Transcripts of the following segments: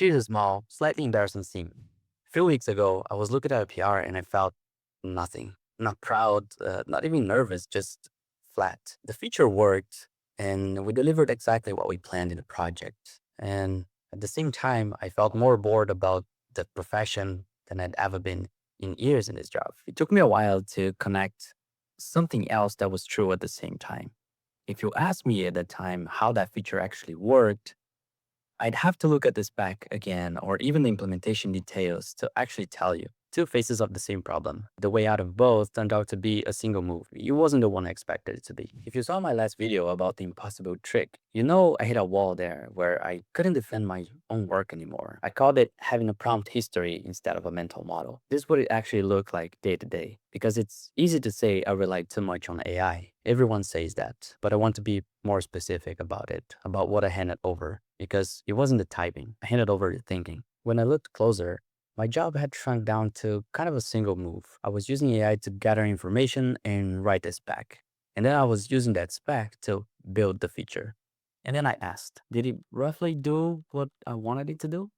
Here's a small, slightly embarrassing scene. A few weeks ago, I was looking at a PR and I felt nothing. Not proud, not even nervous, just flat. The feature worked and we delivered exactly what we planned in the project. And at the same time, I felt more bored about the profession than I'd ever been in years in this job. It took me a while to connect something else that was true at the same time. If you asked me at the time how that feature actually worked, I'd have to look at the spec again or even the implementation details to actually tell you. Two faces of the same problem. The way out of both turned out to be a single move. It wasn't the one I expected it to be. If you saw my last video about the impossible trick, you know I hit a wall there where I couldn't defend my own work anymore. I called it having a prompt history instead of a mental model. This is what it actually looked like day to day. Because it's easy to say I rely too much on AI. Everyone says that, but I want to be more specific about it, about what I handed over, because it wasn't the typing. I handed over the thinking. When I looked closer, my job had shrunk down to kind of a single move. I was using AI to gather information and write a spec. And then I was using that spec to build the feature. And then I asked, did it roughly do what I wanted it to do?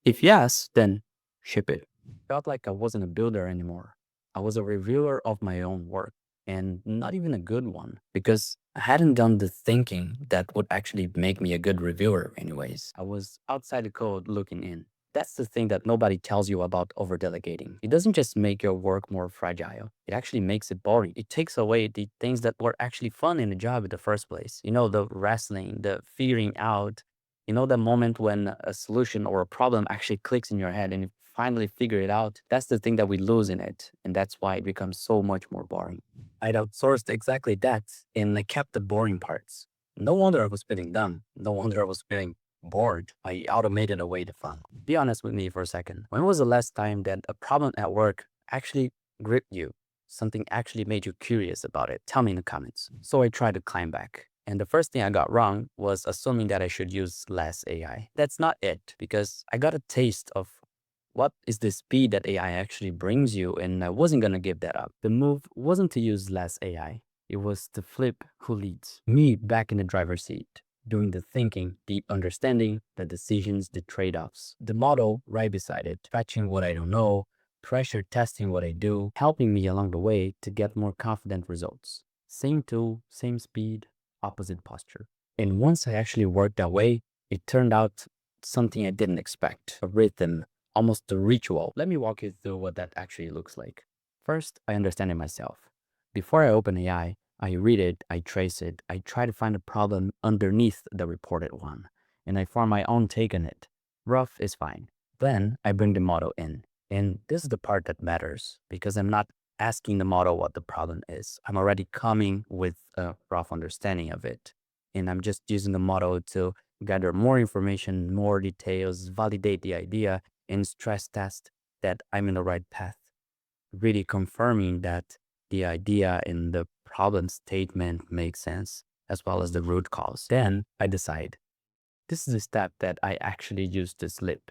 If yes, then ship it. Felt like I wasn't a builder anymore. I was a reviewer of my own work, and not even a good one, because I hadn't done the thinking that would actually make me a good reviewer anyways. I was outside the code looking in. That's the thing that nobody tells you about over-delegating. It doesn't just make your work more fragile. It actually makes it boring. It takes away the things that were actually fun in the job in the first place. You know, the wrestling, the figuring out, you know, the moment when a solution or a problem actually clicks in your head and you finally figure it out. That's the thing that we lose in it. And that's why it becomes so much more boring. I'd outsourced exactly that and I kept the boring parts. No wonder I was feeling dumb. No wonder I was feeling bored. I automated away the fun. Be honest with me for a second. When was the last time that a problem at work actually gripped you? Something actually made you curious about it? Tell me in the comments. So I tried to climb back. And the first thing I got wrong was assuming that I should use less AI. That's not it, because I got a taste of what is the speed that AI actually brings you, and I wasn't gonna give that up. The move wasn't to use less AI. It was to flip who leads. Me back in the driver's seat, doing the thinking, the understanding, the decisions, the trade-offs. The model right beside it, fetching what I don't know, pressure testing what I do, helping me along the way to get more confident results. Same tool, same speed, opposite posture. And once I actually worked that way, it turned out something I didn't expect. A rhythm, almost a ritual. Let me walk you through what that actually looks like. First, I understand it myself. Before I open AI, I read it, I trace it, I try to find a problem underneath the reported one, and I form my own take on it. Rough is fine. Then I bring the model in. And this is the part that matters because I'm not asking the model what the problem is. I'm already coming with a rough understanding of it. And I'm just using the model to gather more information, more details, validate the idea, and stress test that I'm in the right path. Really confirming that the idea in the problem statement makes sense, as well as the root cause. Then I decide. This is the step that I actually use to slip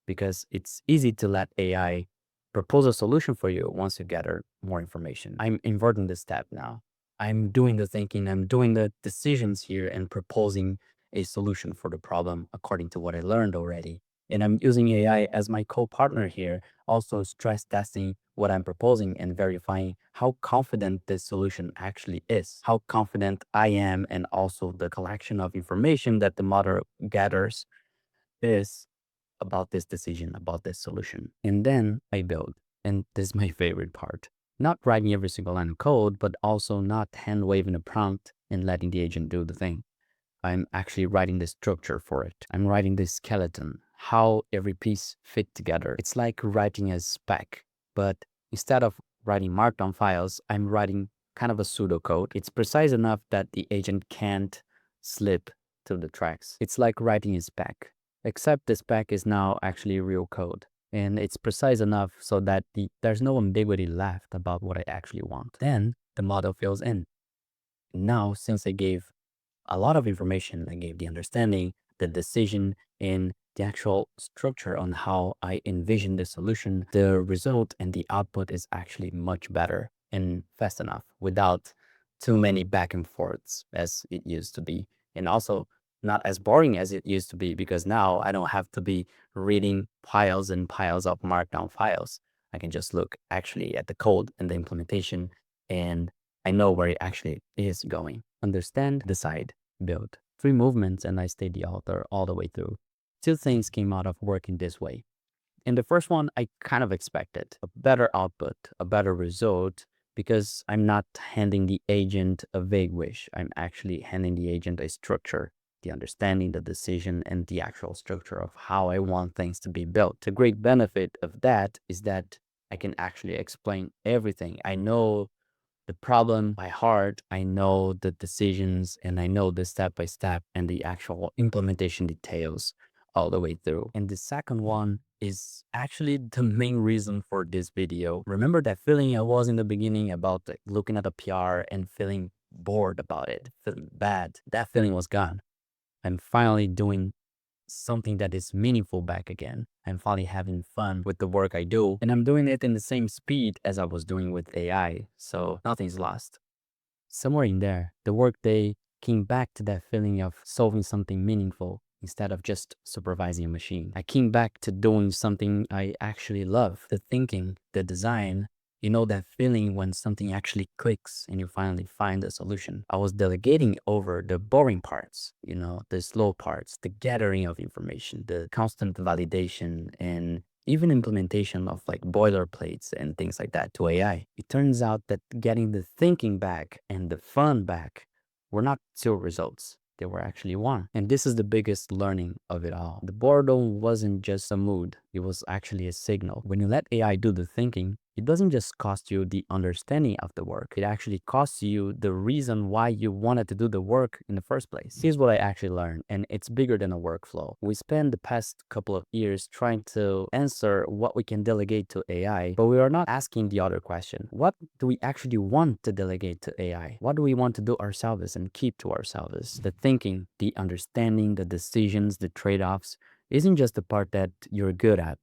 because it's easy to let AI propose a solution for you once you gather more information. I'm inverting this step now. I'm doing the thinking, I'm doing the decisions here and proposing a solution for the problem according to what I learned already. And I'm using AI as my co-partner here, also stress testing what I'm proposing and verifying how confident this solution actually is, how confident I am, and also the collection of information that the model gathers is about this decision, about this solution. And then I build. And this is my favorite part. Not writing every single line of code, but also not hand waving a prompt and letting the agent do the thing. I'm actually writing the structure for it. I'm writing the skeleton, how every piece fit together. It's like writing a spec, but instead of writing markdown files, I'm writing kind of a pseudocode. It's precise enough that the agent can't slip through the tracks. It's like writing a spec, except the spec is now actually real code. And it's precise enough so that there's no ambiguity left about what I actually want. Then the model fills in. Now, since I gave a lot of information, I gave the understanding, the decision, and the actual structure on how I envision the solution, the result and the output is actually much better and fast enough without too many back and forths as it used to be. And also not as boring as it used to be, because now I don't have to be reading piles and piles of markdown files. I can just look actually at the code and the implementation, and I know where it actually is going. Understand, decide, build. 3 movements, and I stayed the author all the way through. 2 things came out of working this way. In the first one, I kind of expected a better output, a better result, because I'm not handing the agent a vague wish. I'm actually handing the agent a structure, the understanding, the decision, and the actual structure of how I want things to be built. The great benefit of that is that I can actually explain everything. I know the problem by heart. I know the decisions, and I know the step by step and the actual implementation details all the way through. And the second one is actually the main reason for this video. Remember that feeling I was in the beginning about like, looking at a PR and feeling bored about it, feeling bad? That feeling was gone. I'm finally doing something that is meaningful back again. I'm finally having fun with the work I do, and I'm doing it in the same speed as I was doing with AI, so nothing's lost. Somewhere in there, the workday came back to that feeling of solving something meaningful instead of just supervising a machine. I came back to doing something I actually love, the thinking, the design. You know that feeling when something actually clicks and you finally find a solution. I was delegating over the boring parts, the slow parts, the gathering of information, the constant validation, and even implementation of like boilerplates and things like that to AI. It turns out that getting the thinking back and the fun back were not 2 results. They were actually 1. And this is the biggest learning of it all. The boredom wasn't just a mood. It was actually a signal. When you let AI do the thinking, it doesn't just cost you the understanding of the work. It actually costs you the reason why you wanted to do the work in the first place. Here's what I actually learned, and it's bigger than a workflow. We spent the past couple of years trying to answer what we can delegate to AI, but we are not asking the other question. What do we actually want to delegate to AI? What do we want to do ourselves and keep to ourselves? The thinking, the understanding, the decisions, the trade-offs isn't just the part that you're good at.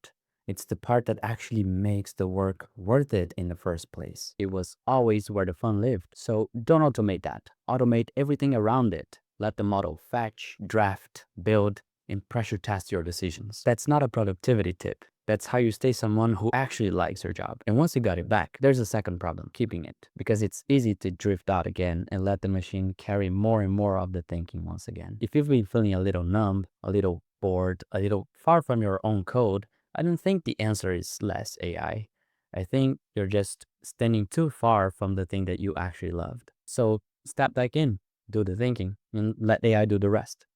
It's the part that actually makes the work worth it in the first place. It was always where the fun lived. So don't automate that. Automate everything around it. Let the model fetch, draft, build, and pressure test your decisions. That's not a productivity tip. That's how you stay someone who actually likes your job. And once you got it back, there's a second problem, keeping it. Because it's easy to drift out again and let the machine carry more and more of the thinking once again. If you've been feeling a little numb, a little bored, a little far from your own code, I don't think the answer is less AI. I think you're just standing too far from the thing that you actually loved. So step back in, do the thinking, and let AI do the rest.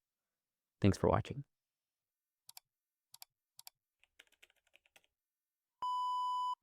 Thanks for watching.